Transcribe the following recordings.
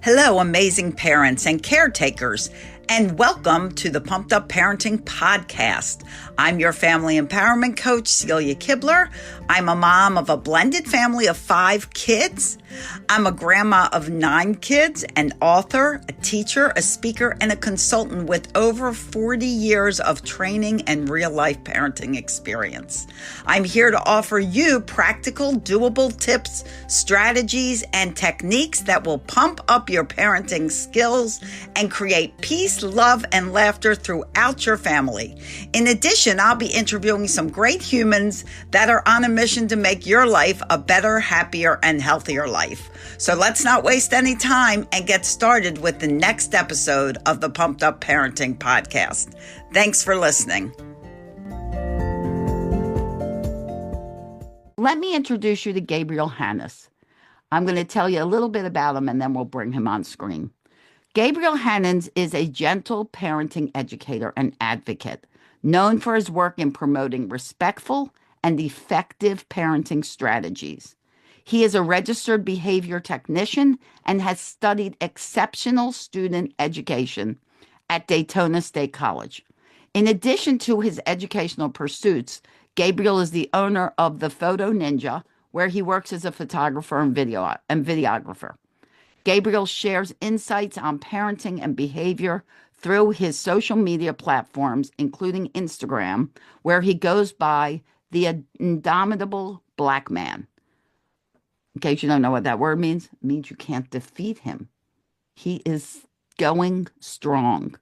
Hello, amazing parents and caretakers, and welcome to the Pumped Up Parenting Podcast. I'm your family empowerment coach, Celia Kibler. I'm a mom of a blended family of 5 kids. I'm a grandma of 9 kids, an author, a teacher, a speaker, and a consultant with over 40 years of training and real-life parenting experience. I'm here to offer you practical, doable tips, strategies, and techniques that will pump up your parenting skills and create peace, love, and laughter throughout your family. In addition, I'll be interviewing some great humans that are on a mission to make your life a better, happier, and healthier life. So let's not waste any time and get started with the next episode of the Pumped Up Parenting Podcast. Thanks for listening. Let me introduce you to Gabriel Hannans. I'm going to tell you a little bit about him and then we'll bring him on screen. Gabriel Hannans is a gentle parenting educator and advocate, known for his work in promoting respectful and effective parenting strategies. He is a registered behavior technician and has studied exceptional student education at Daytona State College. In addition to his educational pursuits, Gabriel is the owner of the Photo Ninja, where he works as a photographer and videographer. Gabriel shares insights on parenting and behavior through his social media platforms, including Instagram, where he goes by the indomitable black man. In case you don't know what that word means, it means you can't defeat him. He is going strong,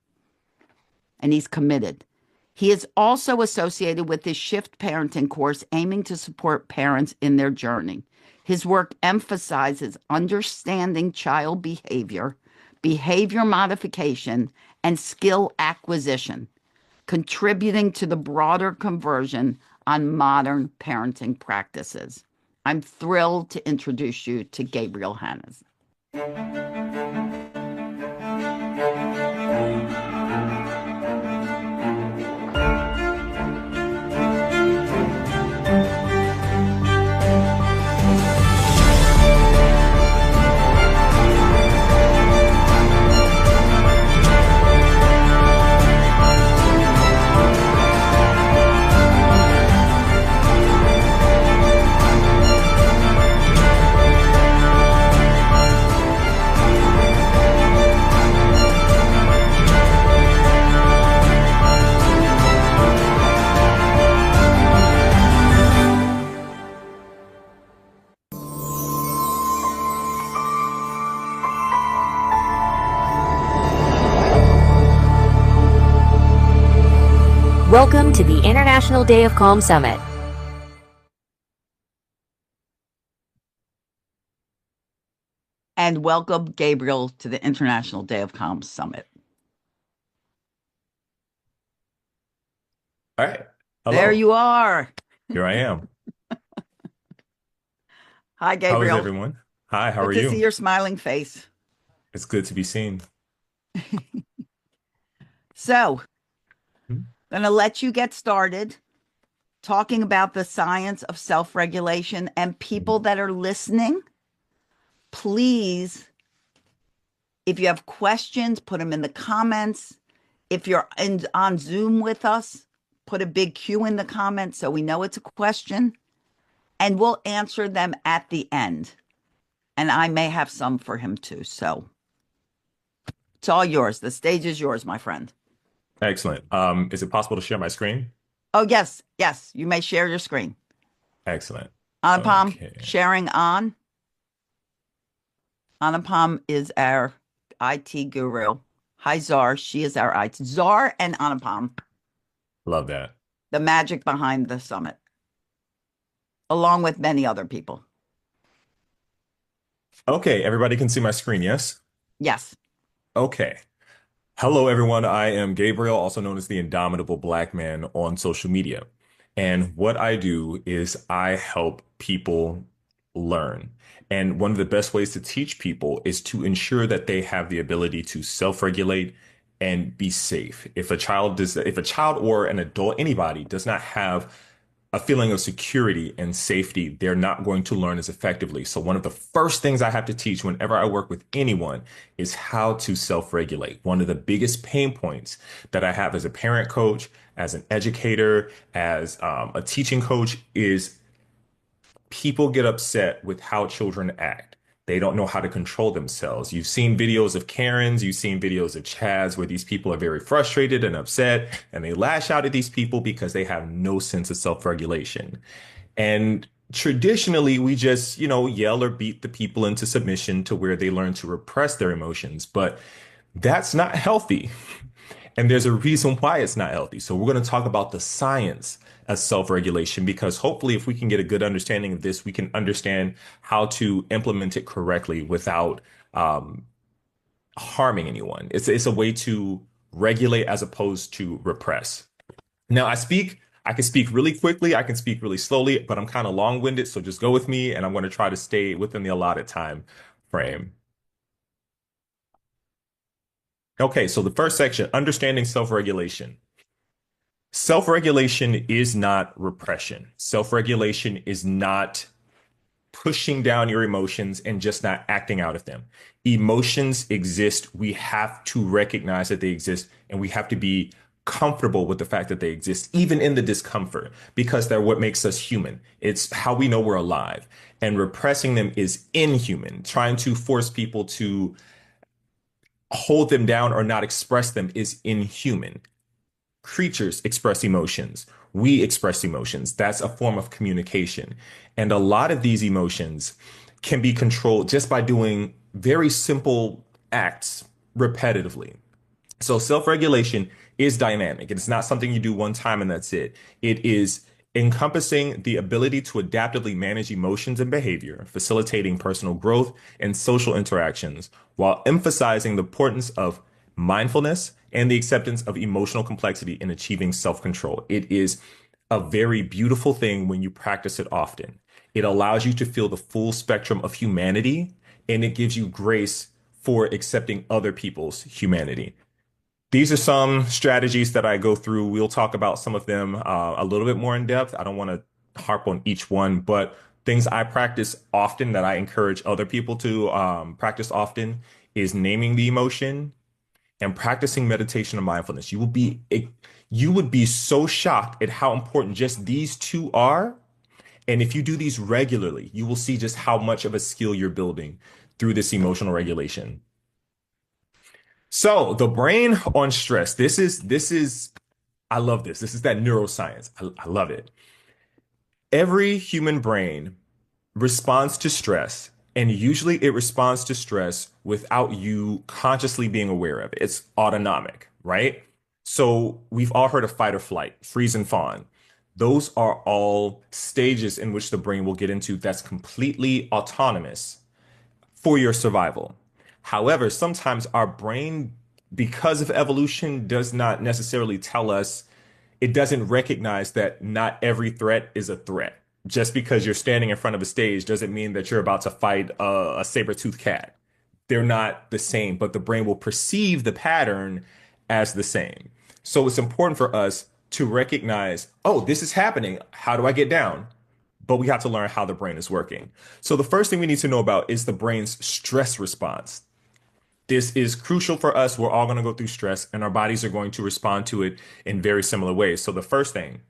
and he's committed. He is also associated with the Shift Parenting course, aiming to support parents in their journey. His work emphasizes understanding child behavior, behavior modification, and skill acquisition, contributing to the broader conversion on modern parenting practices. I'm thrilled to introduce you to Gabriel Hannans. Welcome to the International Day of Calm Summit. And welcome, Gabriel, to the International Day of Calm Summit. All right. Hello. There you are. Here I am. Hi, How is Gabriel. everyone? Hi, how are Good to you? see your smiling face. It's good to be seen. So, Hmm? I'm going to let you get started talking about the science of self-regulation. And people that are listening, please, if you have questions, put them in the comments. If you're on Zoom with us, put a big Q in the comments so we know it's a question. And we'll answer them at the end. And I may have some for him too. So it's all yours. The stage is yours, my friend. Excellent. Is it possible to share my screen? Oh, yes. Yes. You may share your screen. Excellent. Anupam, Okay. sharing on. Anupam is our IT guru. Hi, Czar. She is our IT. Czar and Anupam, Love that. the magic behind the summit, along with many other people. Okay, everybody can see my screen, yes? Yes. Okay. Hello, everyone. I am Gabriel, also known as the Indomitable Black Man on social media. And what I do is I help people learn. And one of the best ways to teach people is to ensure that they have the ability to self-regulate and be safe. If a child or an adult, anybody does not have a feeling of security and safety, they're not going to learn as effectively. So one of the first things I have to teach whenever I work with anyone is how to self-regulate. One of the biggest pain points that I have as a parent coach, as an educator, as a teaching coach is people get upset with how children act. They don't know how to control themselves. You've seen videos of Karens, you've seen videos of Chads where these people are very frustrated and upset and they lash out at these people because they have no sense of self-regulation. And traditionally, we just, yell or beat the people into submission to where they learn to repress their emotions. But that's not healthy. And there's a reason why it's not healthy. So we're going to talk about the science of self-regulation because hopefully if we can get a good understanding of this, we can understand how to implement it correctly without harming anyone. It's a way to regulate as opposed to repress. Now I can speak really quickly, I can speak really slowly, but I'm kind of long-winded, so just go with me and I'm going to try to stay within the allotted time frame. Okay, so the first section, understanding self-regulation. Self-regulation is not repression. Self-regulation is not pushing down your emotions and just not acting out of them. Emotions exist. We have to recognize that they exist, and we have to be comfortable with the fact that they exist, even in the discomfort, because they're what makes us human. It's how we know we're alive. And repressing them is inhuman. Trying to force people to hold them down or not express them is inhuman. Creatures express emotions. We express emotions. That's a form of communication. And a lot of these emotions can be controlled just by doing very simple acts repetitively. So self-regulation is dynamic. It's not something you do one time and that's it. It is encompassing the ability to adaptively manage emotions and behavior, facilitating personal growth and social interactions, while emphasizing the importance of mindfulness and the acceptance of emotional complexity in achieving self-control. It is a very beautiful thing when you practice it often. It allows you to feel the full spectrum of humanity, and it gives you grace for accepting other people's humanity. These are some strategies that I go through. We'll talk about some of them a little bit more in depth. I don't want to harp on each one, but things I practice often that I encourage other people to practice often is naming the emotion and practicing meditation and mindfulness. You would be so shocked at how important just these two are. And if you do these regularly, you will see just how much of a skill you're building through this emotional regulation. So the brain on stress, I love this. This is that neuroscience. I love it. Every human brain responds to stress, and usually it responds to stress without you consciously being aware of it. It's autonomic, right? So we've all heard of fight or flight, freeze and fawn. Those are all stages in which the brain will get into that's completely autonomous for your survival. However, sometimes our brain, because of evolution, does not necessarily tell us, it doesn't recognize that not every threat is a threat. Just because you're standing in front of a stage doesn't mean that you're about to fight a saber-toothed cat. They're not the same, but the brain will perceive the pattern as the same. So it's important for us to recognize, oh, this is happening. How do I get down? But we have to learn how the brain is working. So the first thing we need to know about is the brain's stress response. This is crucial for us. We're all going to go through stress and our bodies are going to respond to it in very similar ways. So the first thing,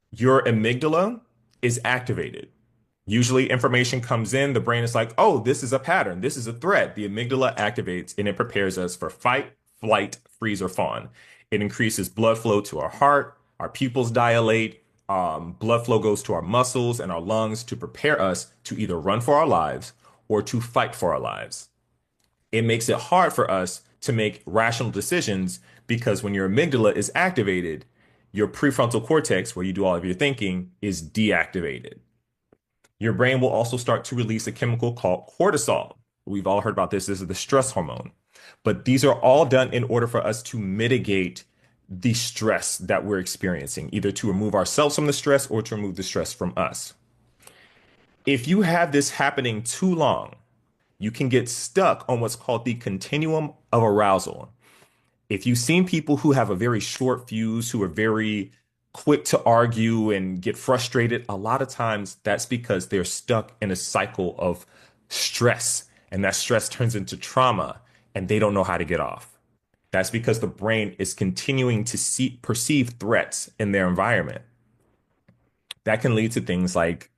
your amygdala is activated. Usually information comes in, the brain is like, oh, this is a pattern. This is a threat. The amygdala activates and it prepares us for fight, flight, freeze, or fawn. It increases blood flow to our heart, our pupils dilate, blood flow goes to our muscles and our lungs to prepare us to either run for our lives or to fight for our lives. It makes it hard for us to make rational decisions because when your amygdala is activated, your prefrontal cortex, where you do all of your thinking, is deactivated. Your brain will also start to release a chemical called cortisol. We've all heard about this. This is the stress hormone. But these are all done in order for us to mitigate the stress that we're experiencing, either to remove ourselves from the stress or to remove the stress from us. If you have this happening too long, you can get stuck on what's called the continuum of arousal. If you've seen people who have a very short fuse, who are very quick to argue and get frustrated, a lot of times that's because they're stuck in a cycle of stress, and that stress turns into trauma, and they don't know how to get off. That's because the brain is continuing to perceive threats in their environment. That can lead to things like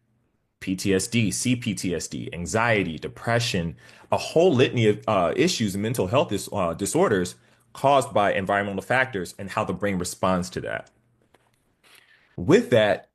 PTSD, CPTSD, anxiety, depression, a whole litany of issues and mental health disorders caused by environmental factors and how the brain responds to that. With that,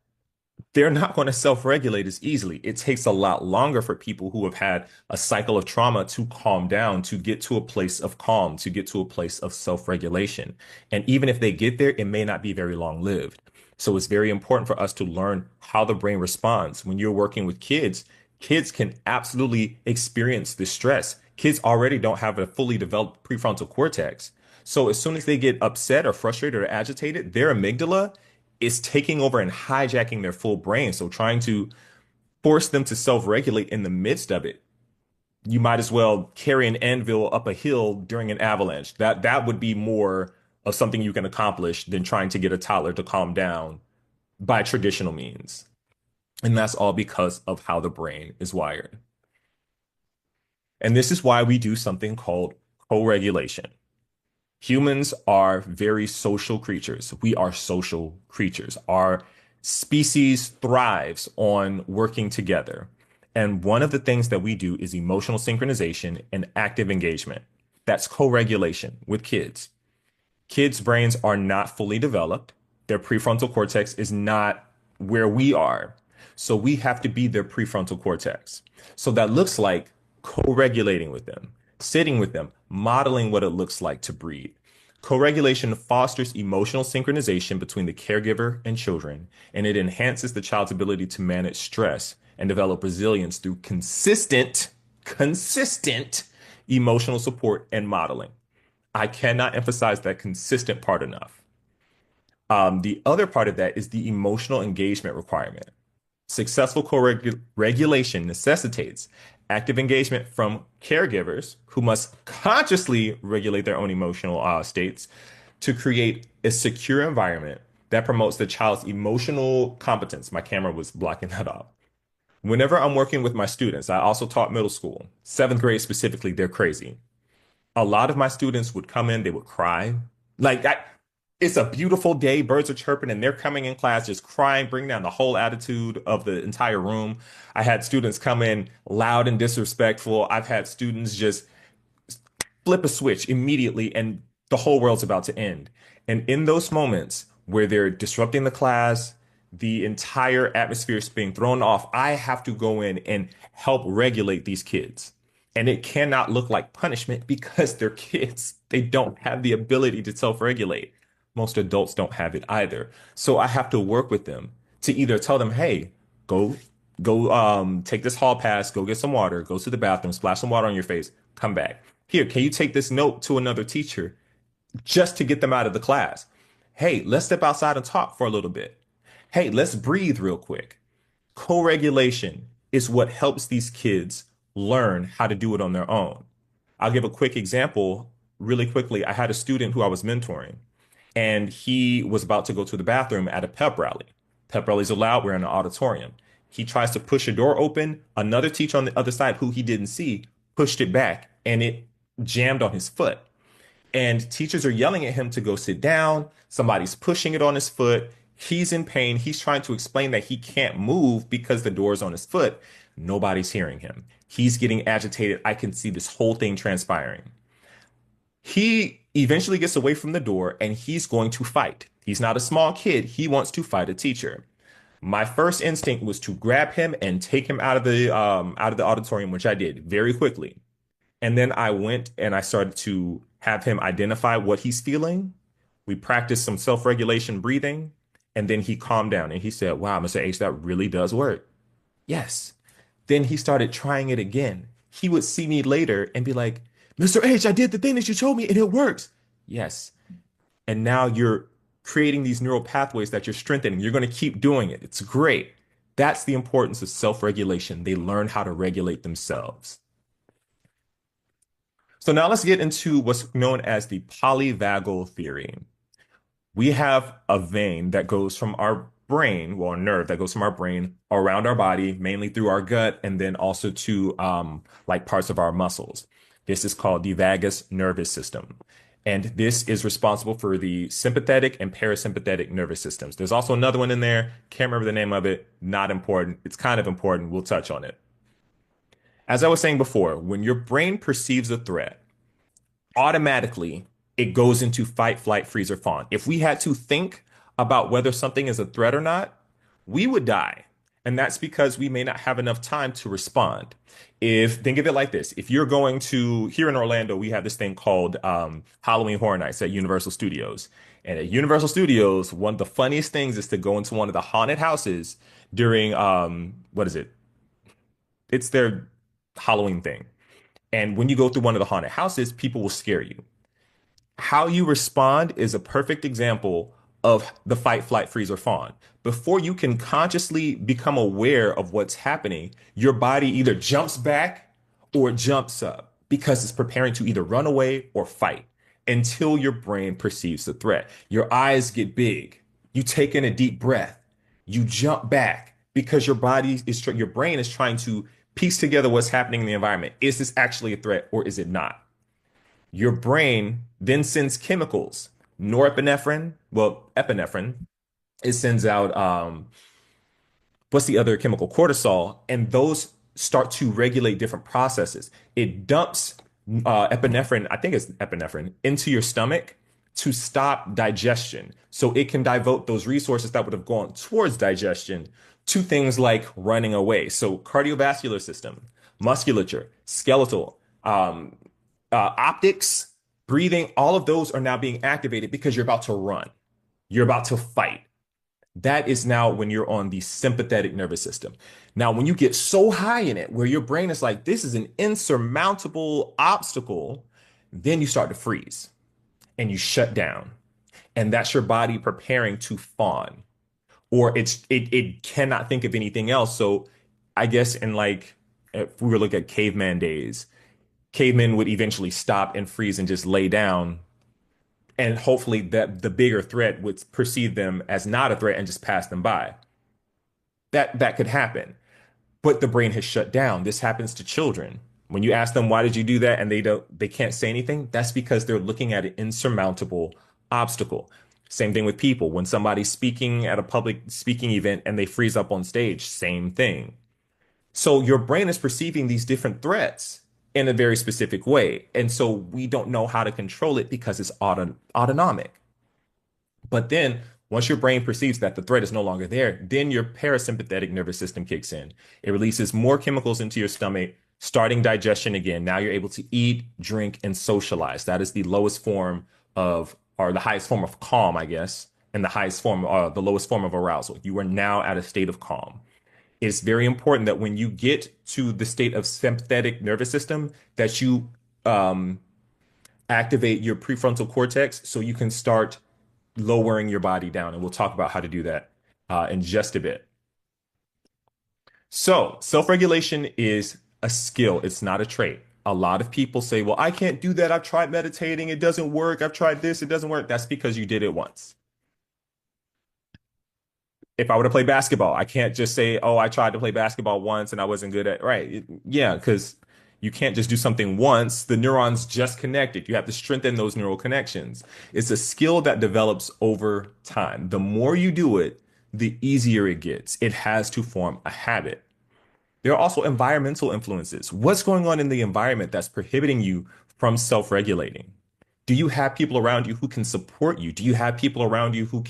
they're not going to self-regulate as easily. It takes a lot longer for people who have had a cycle of trauma to calm down, to get to a place of calm, to get to a place of self-regulation. And even if they get there, it may not be very long-lived. So it's very important for us to learn how the brain responds. When you're working with kids, kids can absolutely experience this stress. Kids already don't have a fully developed prefrontal cortex. So as soon as they get upset or frustrated or agitated, their amygdala is taking over and hijacking their full brain. So trying to force them to self-regulate in the midst of it, you might as well carry an anvil up a hill during an avalanche. That would be more of something you can accomplish than trying to get a toddler to calm down by traditional means. And that's all because of how the brain is wired. And this is why we do something called co-regulation. Humans are very social creatures. We are social creatures. Our species thrives on working together. And one of the things that we do is emotional synchronization and active engagement. That's co-regulation with kids. Kids' brains are not fully developed. Their prefrontal cortex is not where we are. So we have to be their prefrontal cortex. So that looks like co-regulating with them, sitting with them, modeling what it looks like to breathe. Co-regulation fosters emotional synchronization between the caregiver and children, and it enhances the child's ability to manage stress and develop resilience through consistent emotional support and modeling. I cannot emphasize that consistent part enough. The other part of that is the emotional engagement requirement. Successful co-regulation necessitates active engagement from caregivers who must consciously regulate their own emotional states to create a secure environment that promotes the child's emotional competence. My camera was blocking that off. Whenever I'm working with my students, I also taught middle school, seventh grade specifically, they're crazy. A lot of my students would come in, they would cry. Like that, it's a beautiful day, birds are chirping, and they're coming in class just crying, bringing down the whole attitude of the entire room. I had students come in loud and disrespectful. I've had students just flip a switch immediately, and the whole world's about to end. And in those moments where they're disrupting the class, the entire atmosphere is being thrown off, I have to go in and help regulate these kids. And it cannot look like punishment because they're kids. They don't have the ability to self-regulate. Most adults don't have it either. So I have to work with them to either tell them, hey, go take this hall pass, go get some water, go to the bathroom, splash some water on your face, come back. Here, can you take this note to another teacher just to get them out of the class? Hey, let's step outside and talk for a little bit. Hey, let's breathe real quick. Co-regulation is what helps these kids learn how to do it on their own. I'll give a quick example really quickly. I had a student who I was mentoring, and he was about to go to the bathroom at a pep rally. Pep rallies are loud. We're in an auditorium. He tries to push a door open. Another teacher on the other side, who he didn't see, pushed it back, and it jammed on his foot. And teachers are yelling at him to go sit down. Somebody's pushing it on his foot. He's in pain. He's trying to explain that he can't move because the door's on his foot. Nobody's hearing him. He's getting agitated. I can see this whole thing transpiring. He eventually gets away from the door and he's going to fight. He's not a small kid. He wants to fight a teacher. My first instinct was to grab him and take him out of the auditorium, which I did very quickly. And then I went and I started to have him identify what he's feeling. We practiced some self-regulation breathing, and then he calmed down and he said, wow, Mr. H, that really does work. Yes. Then he started trying it again. He would see me later and be like, Mr. H, I did the thing that you told me and it works. Yes. And now you're creating these neural pathways that you're strengthening. You're going to keep doing it. It's great. That's the importance of self-regulation. They learn how to regulate themselves. So now let's get into what's known as the polyvagal theory. We have a vein that goes from our brain, well, a nerve that goes from our brain around our body, mainly through our gut, and then also to like parts of our muscles. This is called the vagus nervous system. And this is responsible for the sympathetic and parasympathetic nervous systems. There's also another one in there. Can't remember the name of it. Not important. It's kind of important. We'll touch on it. As I was saying before, when your brain perceives a threat, automatically it goes into fight, flight, freeze, or fawn. If we had to think about whether something is a threat or not, we would die. And that's because we may not have enough time to respond. If think of it like this, if you're going to here in Orlando, we have this thing called Halloween Horror Nights at Universal Studios. And at Universal Studios, one of the funniest things is to go into one of the haunted houses during what is it? It's their Halloween thing. And when you go through one of the haunted houses, people will scare you. How you respond is a perfect example of the fight, flight, freeze, or fawn. Before you can consciously become aware of what's happening, your body either jumps back or jumps up because it's preparing to either run away or fight until your brain perceives the threat. Your eyes get big. You take in a deep breath. You jump back because your brain is trying to piece together what's happening in the environment. Is this actually a threat or is it not? Your brain then sends chemicals, norepinephrine, well, epinephrine. It sends out what's the other chemical? Cortisol, and those start to regulate different processes. It dumps epinephrine, I think it's epinephrine, into your stomach to stop digestion. So it can divert those resources that would have gone towards digestion to things like running away. So cardiovascular system, musculature, skeletal, optics, breathing, all of those are now being activated because you're about to run. You're about to fight. That is now when you're on the sympathetic nervous system. Now, when you get so high in it, where your brain is like, this is an insurmountable obstacle, then you start to freeze and you shut down. And that's your body preparing to fawn, or it cannot think of anything else. So I guess in like, if we were looking at caveman days, cavemen would eventually stop and freeze and just lay down. And hopefully that the bigger threat would perceive them as not a threat and just pass them by. That could happen. But the brain has shut down. This happens to children. When you ask them why did you do that and they can't say anything, that's because they're looking at an insurmountable obstacle. Same thing with people. When somebody's speaking at a public speaking event and they freeze up on stage, same thing. So your brain is perceiving these different threats in a very specific way. And so we don't know how to control it because it's autonomic. But then once your brain perceives that the threat is no longer there, then your parasympathetic nervous system kicks in. It releases more chemicals into your stomach, starting digestion again. Now you're able to eat, drink, and socialize. That is the lowest form of, or the highest form of calm, I guess, and the highest form, the lowest form of arousal. You are now at a state of calm. It's very important that when you get to the state of sympathetic nervous system, that you activate your prefrontal cortex so you can start lowering your body down. And we'll talk about how to do that in just a bit. So, self-regulation is a skill, it's not a trait. A lot of people say, well, I can't do that. I've tried meditating, it doesn't work. I've tried this, it doesn't work. That's because you did it once. If I were to play basketball, I can't just say, oh, I tried to play basketball once and I wasn't good at, right? Yeah, because you can't just do something once. The neurons just connected. You have to strengthen those neural connections. It's a skill that develops over time. The more you do it, the easier it gets. It has to form a habit. There are also environmental influences. What's going on in the environment that's prohibiting you from self-regulating? Do you have people around you who can support you? Do you have people around you who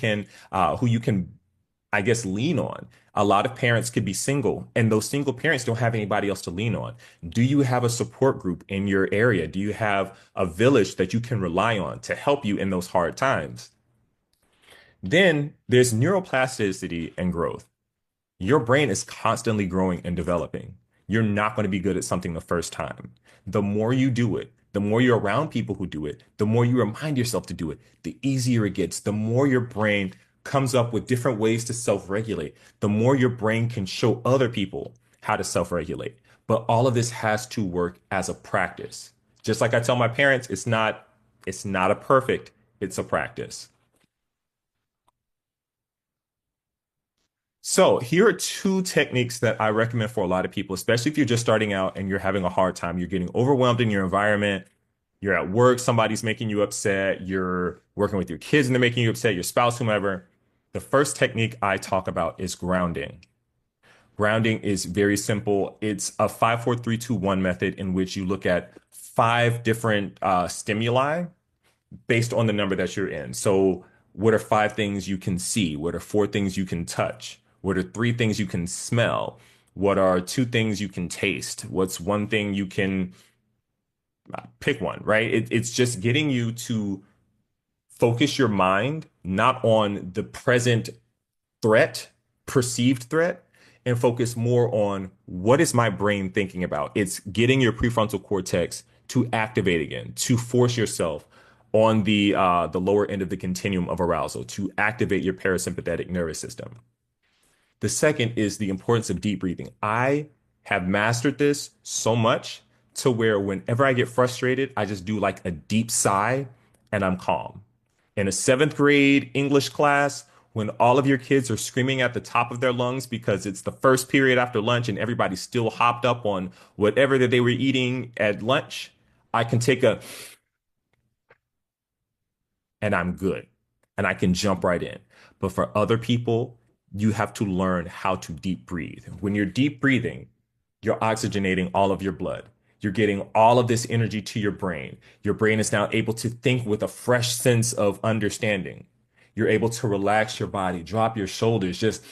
you can, I guess, lean on? A lot of parents could be single, and those single parents don't have anybody else to lean on. Do you have a support group in your area? Do you have a village that you can rely on to help you in those hard times? Then there's neuroplasticity and growth. Your brain is constantly growing and developing. You're not going to be good at something the first time. The more you do it, the more you're around people who do it, the more you remind yourself to do it, the easier it gets, the more your brain comes up with different ways to self-regulate, the more your brain can show other people how to self-regulate. But all of this has to work as a practice. Just like I tell my parents, it's not a perfect, it's a practice. So here are two techniques that I recommend for a lot of people, especially if you're just starting out and you're having a hard time. You're getting overwhelmed in your environment. You're at work, somebody's making you upset. You're working with your kids and they're making you upset, your spouse, whomever. The first technique I talk about is grounding. Grounding is very simple. It's a 5, 4, 3, 2, 1 method in which you look at five different stimuli based on the number that you're in. So, what are five things you can see? What are four things you can touch? What are three things you can smell? What are two things you can taste? What's one thing you can pick one, right? It's just getting you to focus your mind not on the present threat, perceived threat, and focus more on what is my brain thinking about. It's getting your prefrontal cortex to activate again, to force yourself on the lower end of the continuum of arousal, to activate your parasympathetic nervous system. The second is the importance of deep breathing. I have mastered this so much to where whenever I get frustrated, I just do like a deep sigh and I'm calm. In a seventh grade English class, when all of your kids are screaming at the top of their lungs because it's the first period after lunch and everybody's still hopped up on whatever that they were eating at lunch, I can take a and I'm good and I can jump right in. But for other people, you have to learn how to deep breathe. When you're deep breathing, you're oxygenating all of your blood. You're getting all of this energy to your brain. Your brain is now able to think with a fresh sense of understanding. You're able to relax your body, drop your shoulders, just,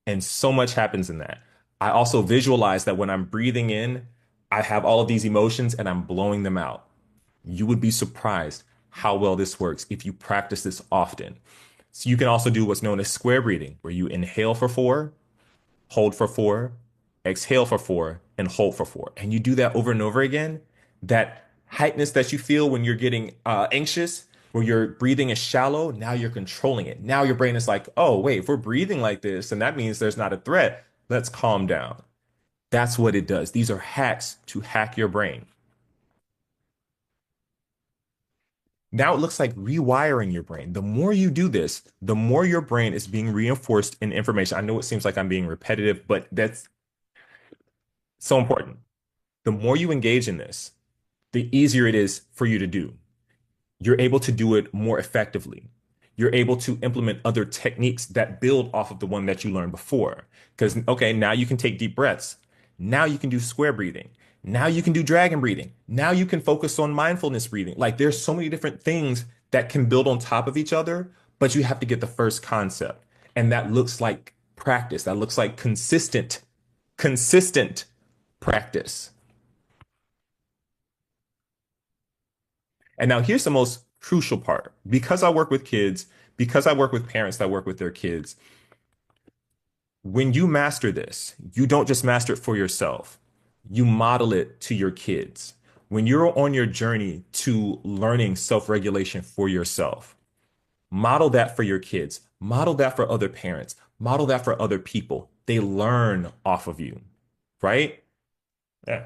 and so much happens in that. I also visualize that when I'm breathing in, I have all of these emotions and I'm blowing them out. You would be surprised how well this works if you practice this often. So you can also do what's known as square breathing, where you inhale for 4, hold for 4, exhale for 4, and hold for 4. And you do that over and over again. That tightness that you feel when you're getting anxious, where your breathing is shallow, now you're controlling it. Now your brain is like, oh, wait, if we're breathing like this, and that means there's not a threat, let's calm down. That's what it does. These are hacks to hack your brain. Now it looks like rewiring your brain. The more you do this, the more your brain is being reinforced in information. I know it seems like I'm being repetitive, but that's so important. The more you engage in this, the easier it is for you to do. You're able to do it more effectively. You're able to implement other techniques that build off of the one that you learned before. Because, okay, now you can take deep breaths. Now you can do square breathing. Now you can do dragon breathing. Now you can focus on mindfulness breathing. Like there's so many different things that can build on top of each other, but you have to get the first concept. And that looks like practice. That looks like consistent practice. And now here's the most crucial part. Because I work with kids, because I work with parents that work with their kids, when you master this, you don't just master it for yourself. You model it to your kids. When you're on your journey to learning self-regulation for yourself, model that for your kids. Model that for other parents. Model that for other people. They learn off of you, right? Yeah.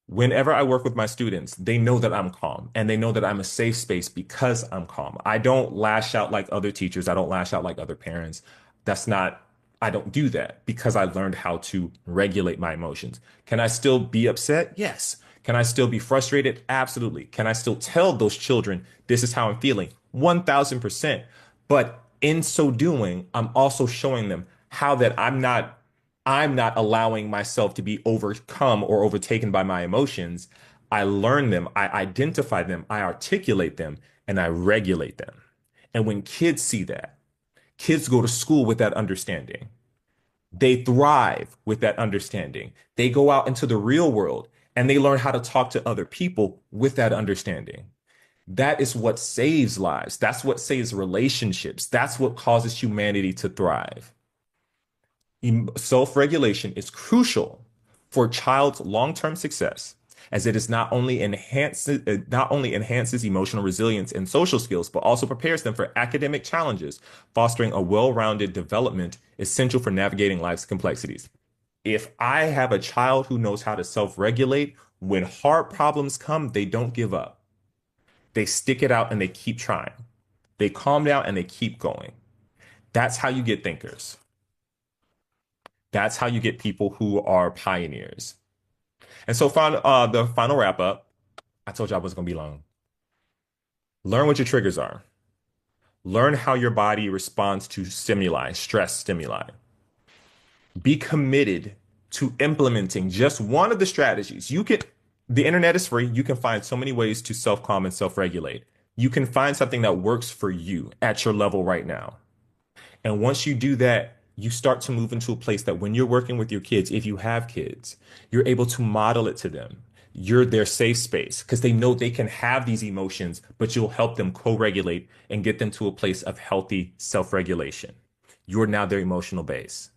Whenever I work with my students, they know that I'm calm and they know that I'm a safe space because I'm calm. I don't lash out like other teachers. I don't lash out like other parents. That's not, I don't do that because I learned how to regulate my emotions. Can I still be upset? Yes. Can I still be frustrated? Absolutely. Can I still tell those children this is how I'm feeling? 1000%. But in so doing, I'm also showing them how that I'm not allowing myself to be overcome or overtaken by my emotions. I learn them, I identify them, I articulate them, and I regulate them. And when kids see that, kids go to school with that understanding. They thrive with that understanding. They go out into the real world and they learn how to talk to other people with that understanding. That is what saves lives. That's what saves relationships. That's what causes humanity to thrive. Self-regulation is crucial for a child's long-term success, as it is not only enhances emotional resilience and social skills, but also prepares them for academic challenges, fostering a well-rounded development essential for navigating life's complexities. If I have a child who knows how to self-regulate, when hard problems come, they don't give up. They stick it out and they keep trying. They calm down and they keep going. That's how you get thinkers. That's how you get people who are pioneers. And so, the final wrap up, I told you I was going to be long. Learn what your triggers are. Learn how your body responds to stimuli, stress stimuli. Be committed to implementing just one of the strategies. The internet is free. You can find so many ways to self-calm and self-regulate. You can find something that works for you at your level right now. And once you do that, you start to move into a place that when you're working with your kids, if you have kids, you're able to model it to them. You're their safe space because they know they can have these emotions, but you'll help them co-regulate and get them to a place of healthy self-regulation. You're now their emotional base.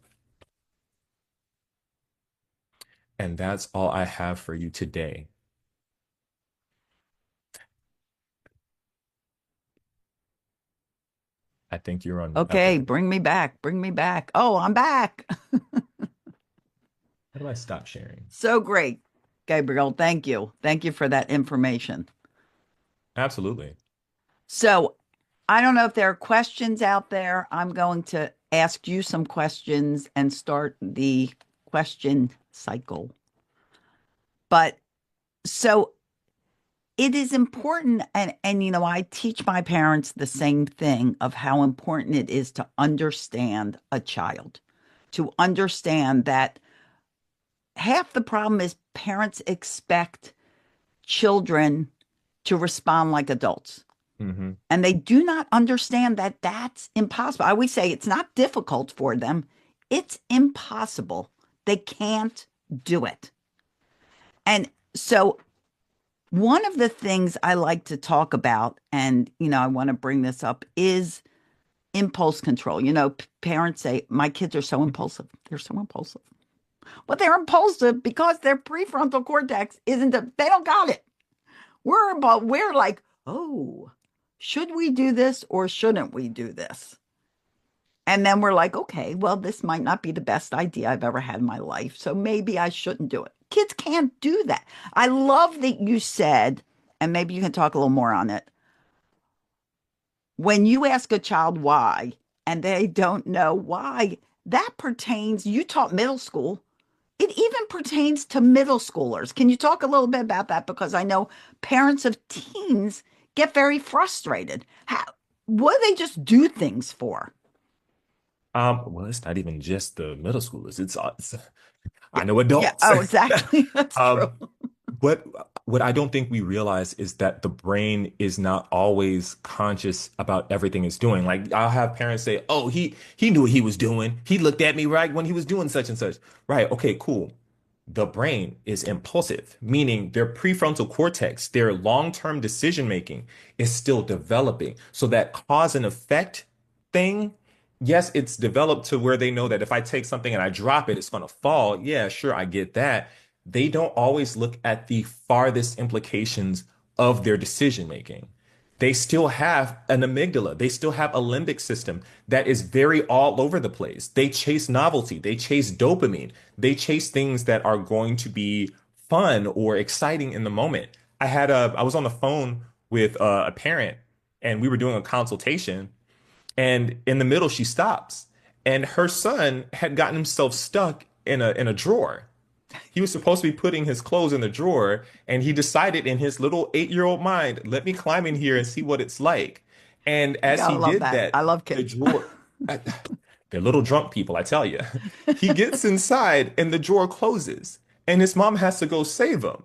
And that's all I have for you today. I think you're on. I Okay, think. bring me back. Bring me back. Oh, I'm back. How do I stop sharing? So great, Gabriel. Thank you. Thank you for that information. Absolutely. So I don't know if there are questions out there. I'm going to ask you some questions and start the question cycle. But so it is important, and you know, I teach my parents the same thing of how important it is to understand a child, to understand that half the problem is parents expect children to respond like adults. Hmm. And they do not understand that that's impossible. I always say it's not difficult for them, it's impossible. They can't do it. And so, one of the things I like to talk about, and you know, I want to bring this up, is impulse control. You know, parents say, my kids are so impulsive. They're so impulsive. Well, they're impulsive because their prefrontal cortex isn't, they don't got it. We're like, oh, should we do this or shouldn't we do this? And then we're like, okay, well, this might not be the best idea I've ever had in my life. So maybe I shouldn't do it. Kids can't do that. I love that you said, and maybe you can talk a little more on it. When you ask a child why and they don't know why, that pertains, you taught middle school. It even pertains to middle schoolers. Can you talk a little bit about that? Because I know parents of teens get very frustrated. What do they just do things for? Well, it's not even just the middle schoolers. It's Yeah. I know Yeah. adults. Oh, exactly. That's true. Um, what what I don't think we realize is that the brain is not always conscious about everything it's doing. Like I'll have parents say, "Oh, he knew what he was doing. He looked at me right when he was doing such and such." Right? Okay, cool. The brain is impulsive, meaning their prefrontal cortex, their long-term decision making is still developing. So that cause and effect thing, yes, it's developed to where they know that if I take something and I drop it, it's going to fall. Yeah, sure, I get that. They don't always look at the farthest implications of their decision making. They still have an amygdala. They still have a limbic system that is very all over the place. They chase novelty. They chase dopamine. They chase things that are going to be fun or exciting in the moment. I was on the phone with a parent and we were doing a consultation and in the middle she stops and her son had gotten himself stuck in a drawer. He was supposed to be putting his clothes in the drawer, and he decided in his little 8-year-old mind, let me climb in here and see what it's like. And You as gotta he love did that. that, I love the kids. drawer, they're little drunk people, I tell you. He gets inside and the drawer closes, and his mom has to go save him.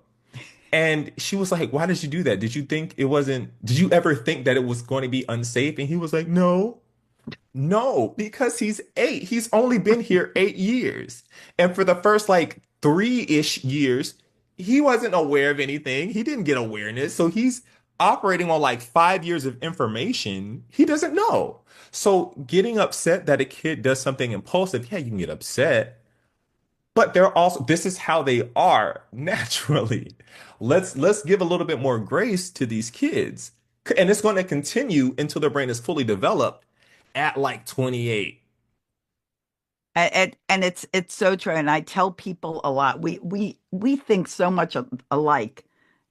And she was like, why did you do that? Did you ever think that it was going to be unsafe? And he was like, no. No, because he's 8. He's only been here 8 years. And for the first like 3-ish years, he wasn't aware of anything. He didn't get awareness. So he's operating on like 5 years of information he doesn't know. So getting upset that a kid does something impulsive, yeah, you can get upset, but this is how they are naturally. Let's give a little bit more grace to these kids. And it's going to continue until their brain is fully developed at like 28. And it's so true. And I tell people a lot. We think so much alike,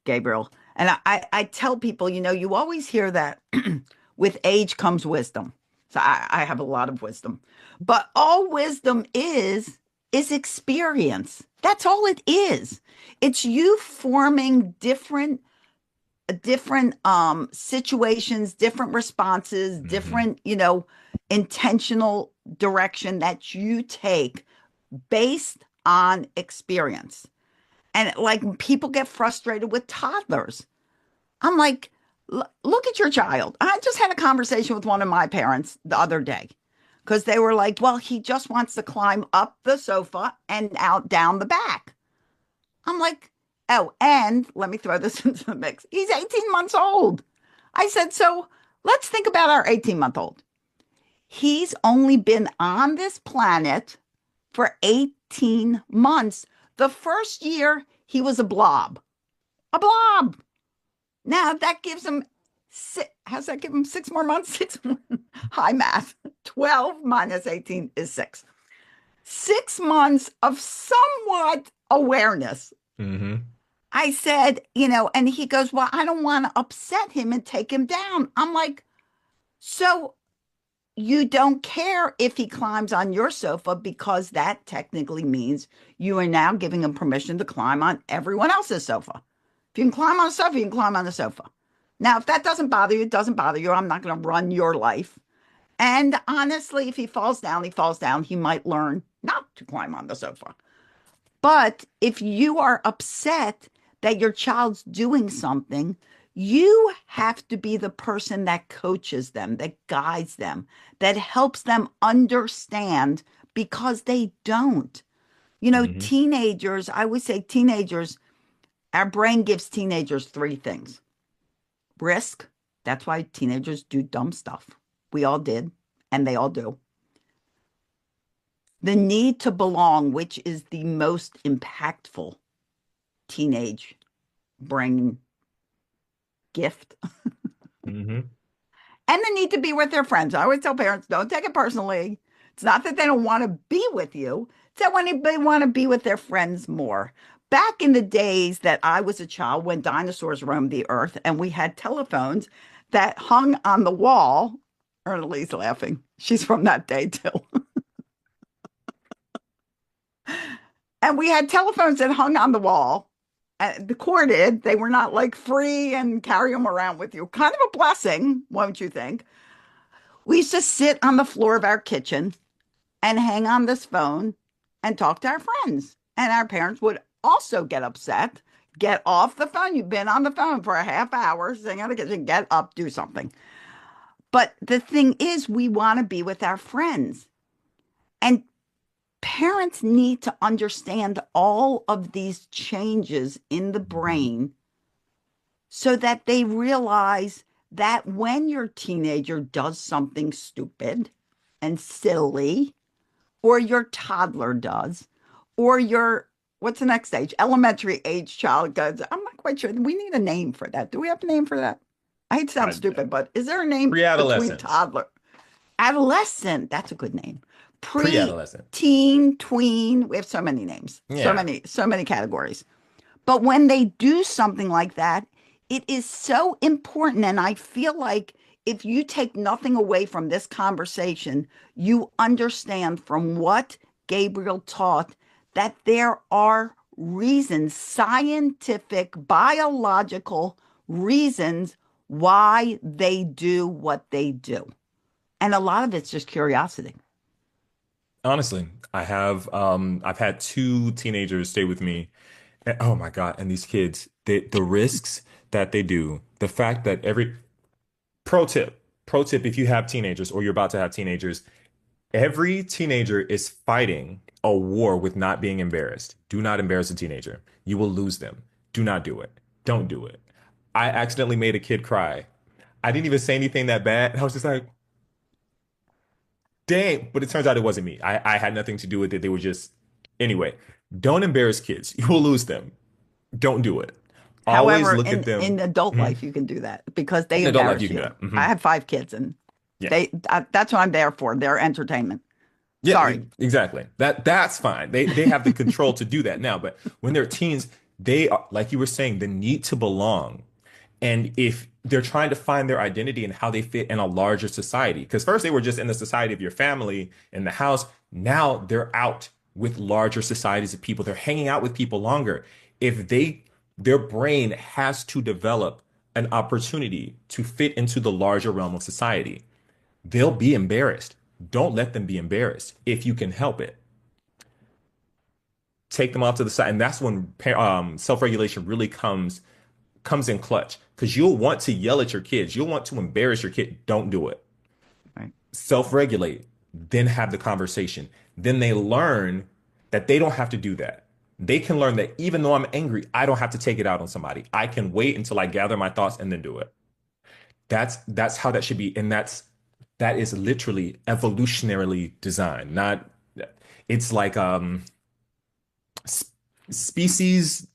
Gabriel. And I tell people, you know, you always hear that With age comes wisdom. So I have a lot of wisdom. But all wisdom is experience. That's all it is. It's you forming different situations, different responses, Hmm. different, intentional direction that you take based on experience. And like people get frustrated with toddlers. I'm like, look at your child. I just had a conversation with one of my parents the other day because they were like, well, he just wants to climb up the sofa and out down the back. I'm like, oh, and let me throw this into the mix. He's 18 months old. I said, so let's think about our 18-month-old. He's only been on this planet for 18 months. The first year, he was a blob. A blob. Now that gives him six, how's that give him 6 more months? Six more. High math. 12 minus 18 is 6. 6 months of somewhat awareness. Hmm. I said, and he goes, well, I don't want to upset him and take him down. I'm like, so you don't care if he climbs on your sofa because that technically means you are now giving him permission to climb on everyone else's sofa. If you can climb on a sofa, you can climb on the sofa. Now, if that doesn't bother you, it doesn't bother you. I'm not going to run your life. And honestly, if he falls down, he falls down. He might learn not to climb on the sofa. But if you are upset that your child's doing something, you have to be the person that coaches them, that guides them, that helps them understand because they don't. Hmm. Teenagers, I would say teenagers, our brain gives teenagers three things: risk. That's why teenagers do dumb stuff. We all did, and they all do. The need to belong, which is the most impactful teenage brain gift, Hmm. and the need to be with their friends. I always tell parents, don't take it personally. It's not that they don't want to be with you, it's that when they want to be with their friends more. Back in the days that I was a child, when dinosaurs roamed the earth and we had telephones that hung on the wall, Ernalie's laughing. She's from that day too. And we had telephones that hung on the wall, corded. They were not like free and carry them around with you. Kind of a blessing, won't you think? We used to sit on the floor of our kitchen and hang on this phone and talk to our friends. And our parents would also get upset. Get off the phone. You've been on the phone for a half hour, sitting on the kitchen. Get up, do something. But the thing is, we want to be with our friends. And parents need to understand all of these changes in the Hmm. brain so that they realize that when your teenager does something stupid and silly, or your toddler does, or your, what's the next age? Elementary age child goes, I'm not quite sure. We need a name for that. Do we have a name for that? I hate to sound I, stupid, but is there a name between pre-adolescence, toddler? Adolescent, that's a good name. Pre, pre-adolescent. teen, tween, we have so many names, Yeah. so many categories. But when they do something like that, it is so important. And I feel like if you take nothing away from this conversation, you understand from what Gabriel taught that there are reasons, scientific, biological reasons why they do what they do. And a lot of it's just curiosity. Honestly, I've had two teenagers stay with me. And, oh my God, and these kids, the risks that they do, the fact that every pro tip if you have teenagers or you're about to have teenagers, every teenager is fighting a war with not being embarrassed. Do not embarrass a teenager. You will lose them. Do not do it. Don't do it. I accidentally made a kid cry. I didn't even say anything that bad. I was just like, dang. But it turns out it wasn't me. I had nothing to do with it. They were just, anyway, don't embarrass kids. You will lose them. Don't do it. Always However, look at in them. adult Mhm. life, you can do that because they In adult life, you embarrass can do you. that. Hmm. I have 5 kids, and Yeah. that's what I'm there for. Their entertainment. Yeah, Sorry. exactly. That's fine. They have the control to do that now. But when they're teens, they are, like you were saying, the need to belong. And if they're trying to find their identity and how they fit in a larger society. Because first they were just in the society of your family in the house. Now they're out with larger societies of people. They're hanging out with people longer. If they, their brain has to develop an opportunity to fit into the larger realm of society. They'll be embarrassed. Don't let them be embarrassed if you can help it. Take them off to the side, and that's when self-regulation really comes in clutch because you'll want to yell at your kids. You'll want to embarrass your kid. Don't do it. Right. Self-regulate, then have the conversation. Then they learn that they don't have to do that. They can learn that even though I'm angry, I don't have to take it out on somebody. I can wait until I gather my thoughts and then do it. That's how that should be. And that is literally evolutionarily designed. Not it's like species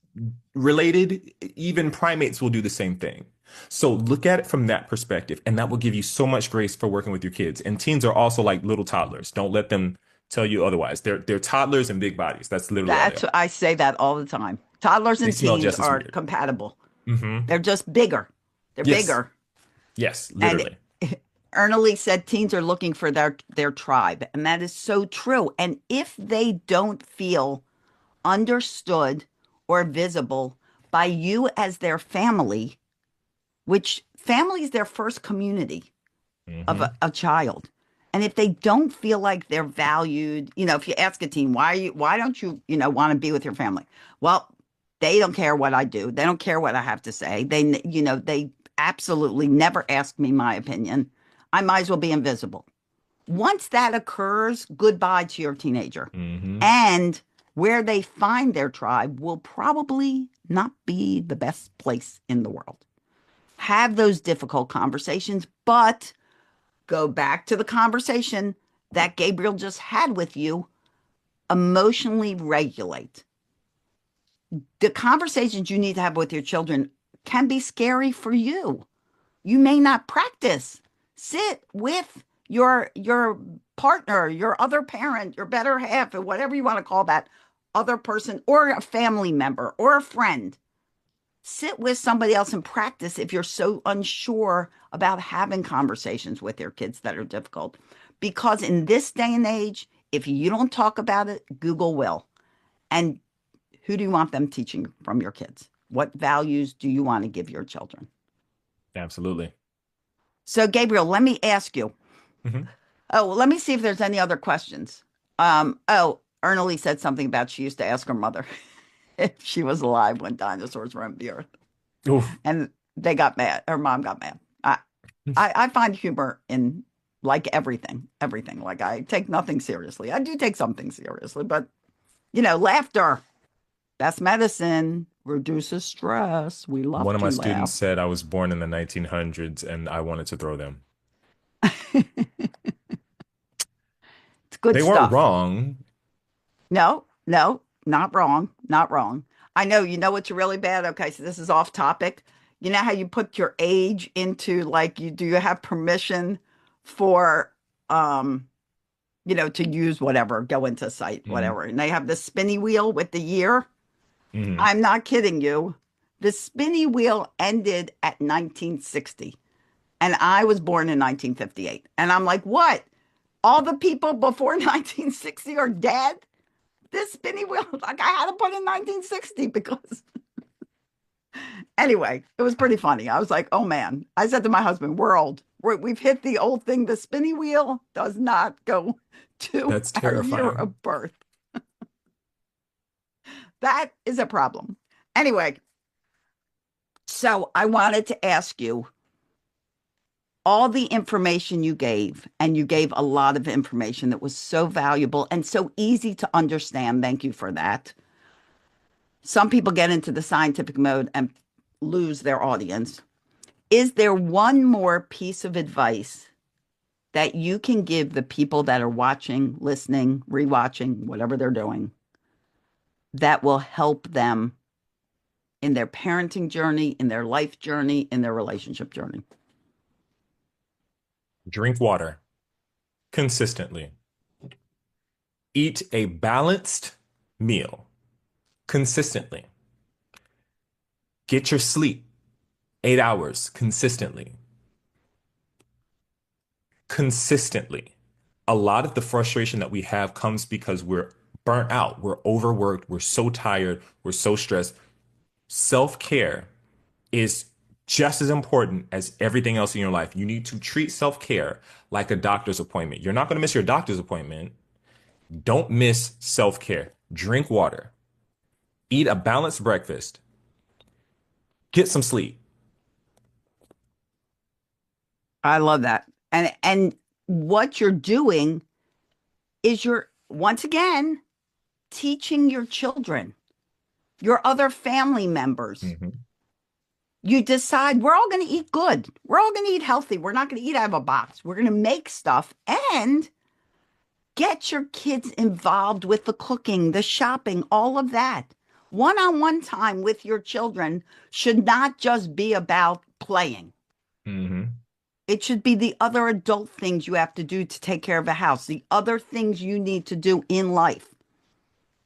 related, even primates will do the same thing. So look at it from that perspective, and that will give you so much grace for working with your kids. And teens are also like little toddlers. Don't let them tell you otherwise. They're toddlers and big bodies. That's literally all they That's are. I say that all the time. Toddlers They and smell teens just as are weird. compatible. Hmm. They're just bigger. They're Yes. bigger. Yes, And literally. Ernely said teens are looking for their tribe, and that is so true. And if they don't feel understood or visible by you as their family, which family is their first community of Hmm. a child. And if they don't feel like they're valued, if you ask a teen, why don't you, want to be with your family? Well, they don't care what I do. They don't care what I have to say. They absolutely never ask me my opinion. I might as well be invisible. Once that occurs, goodbye to your teenager. Hmm. And where they find their tribe will probably not be the best place in the world. Have those difficult conversations, but go back to the conversation that Gabriel just had with you. Emotionally regulate. The conversations you need to have with your children can be scary for you. You may not practice. Sit with your partner, your other parent, your better half, or whatever you want to call that other person, or a family member or a friend. Sit with somebody else and practice if you're so unsure about having conversations with your kids that are difficult. Because in this day and age, if you don't talk about it, Google will. And who do you want them teaching from your kids? What values do you want to give your children? Absolutely. So, Gabriel, let me ask you. Hmm. Oh, well, let me see if there's any other questions. Ernely said something about she used to ask her mother if she was alive when dinosaurs roamed the earth. Oof. And they got mad. Her mom got mad. I find humor in like everything. Like I take nothing seriously. I do take something seriously, but laughter, best medicine, reduces stress. We love One of my to students laugh. said I was born in the 1900s and I wanted to throw them. It's good They weren't stuff. wrong. No, no, not wrong. Not wrong. I know, what's really bad? Okay, so this is off topic. You know how you put your age into like do you have permission for um to use whatever, go into site, Hmm. whatever. And they have the spinny wheel with the year. Hmm. I'm not kidding you. The spinny wheel ended at 1960, and I was born in 1958. And I'm like, what? All the people before 1960 are dead? This spinny wheel, like I had to put in 1960 because anyway, it was pretty funny. I was like, oh man. I said to my husband, we're old. We've hit the old thing. The spinny wheel does not go to That's our year terrifying. of birth. That is a problem. Anyway, so I wanted to ask you all the information you gave, and you gave a lot of information that was so valuable and so easy to understand. Thank you for that. Some people get into the scientific mode and lose their audience. Is there one more piece of advice that you can give the people that are watching, listening, rewatching, whatever they're doing, that will help them in their parenting journey, in their life journey, in their relationship journey? Drink water consistently. Eat a balanced meal consistently. Get your sleep. 8 hours consistently. Consistently. A lot of the frustration that we have comes because we're burnt out, we're overworked, we're so tired, we're so stressed. Self-care is just as important as everything else in your life. You need to treat self-care like a doctor's appointment. You're not going to miss your doctor's appointment. Don't miss self-care. Drink water, eat a balanced breakfast, get some sleep. I love that. And what you're doing is you're once again teaching your children, your other family members. Mhm. You decide we're all going to eat good. We're all going to eat healthy. We're not going to eat out of a box. We're going to make stuff and get your kids involved with the cooking, the shopping, all of that. One-on-one time with your children should not just be about playing. Mhm. It should be the other adult things you have to do to take care of a house, the other things you need to do in life.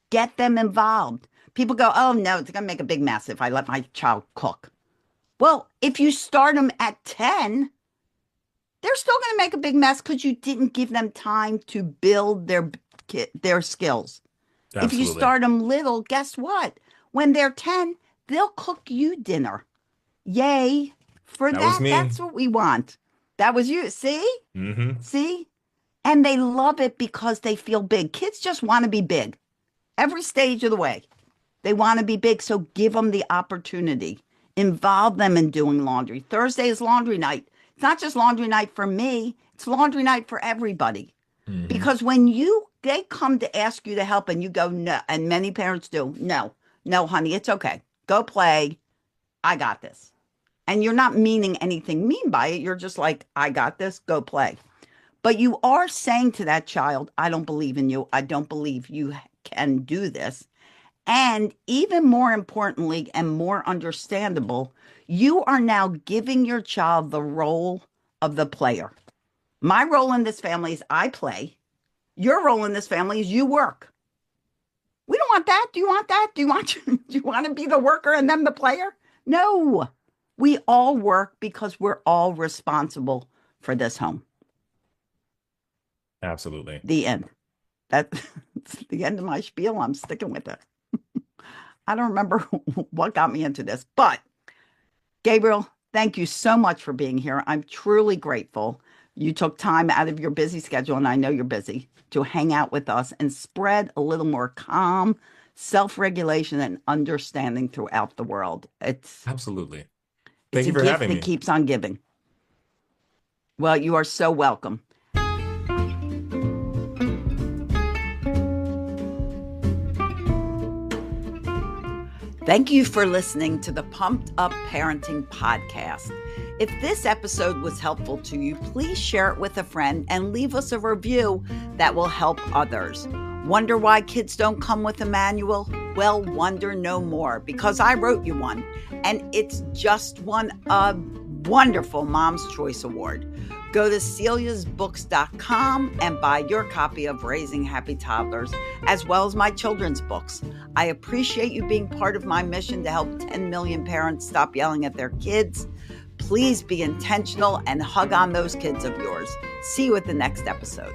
Get them involved. People go, oh, no, it's going to make a big mess if I let my child cook. Well, if you start them at 10, they're still going to make a big mess because you didn't give them time to build their skills. If you Absolutely. start them little, guess what? When they're 10, they'll cook you dinner. Yay for That was that. me. That's what we want. That was you. See? Hmm. See? And they love it because they feel big. Kids just want to be big every stage of the way. They want to be big. So give them the opportunity. Involve them in doing laundry. Thursday is laundry night. It's not just laundry night for me. It's laundry night for everybody. Hmm. Because when they come to ask you to help and you go, no, and many parents do, no, honey, it's okay. Go play. I got this. And you're not meaning anything mean by it. You're just like, I got this. Go play. But you are saying to that child, I don't believe in you. I don't believe you can do this. And even more importantly and more understandable, you are now giving your child the role of the player. My role in this family is I play. Your role in this family is you work. We don't want that. Do you want that? Do you want to be the worker and them the player? No. We all work because we're all responsible for this home. Absolutely. The end. That's the end of my spiel. I'm sticking with it. I don't remember what got me into this, but Gabriel, thank you so much for being here. I'm truly grateful. You took time out of your busy schedule, and I know you're busy, to hang out with us and spread a little more calm, self-regulation, and understanding throughout the world. Absolutely. It's Thank a you for gift having that me. keeps on giving. Well, you are so welcome. Thank you for listening to the Pumped Up Parenting Podcast. If this episode was helpful to you, please share it with a friend and leave us a review that will help others. Wonder why kids don't come with a manual? Well, wonder no more, because I wrote you one, and it's just won a wonderful Mom's Choice Award. Go to celiasbooks.com and buy your copy of Raising Happy Toddlers, as well as my children's books. I appreciate you being part of my mission to help 10 million parents stop yelling at their kids. Please be intentional and hug on those kids of yours. See you at the next episode.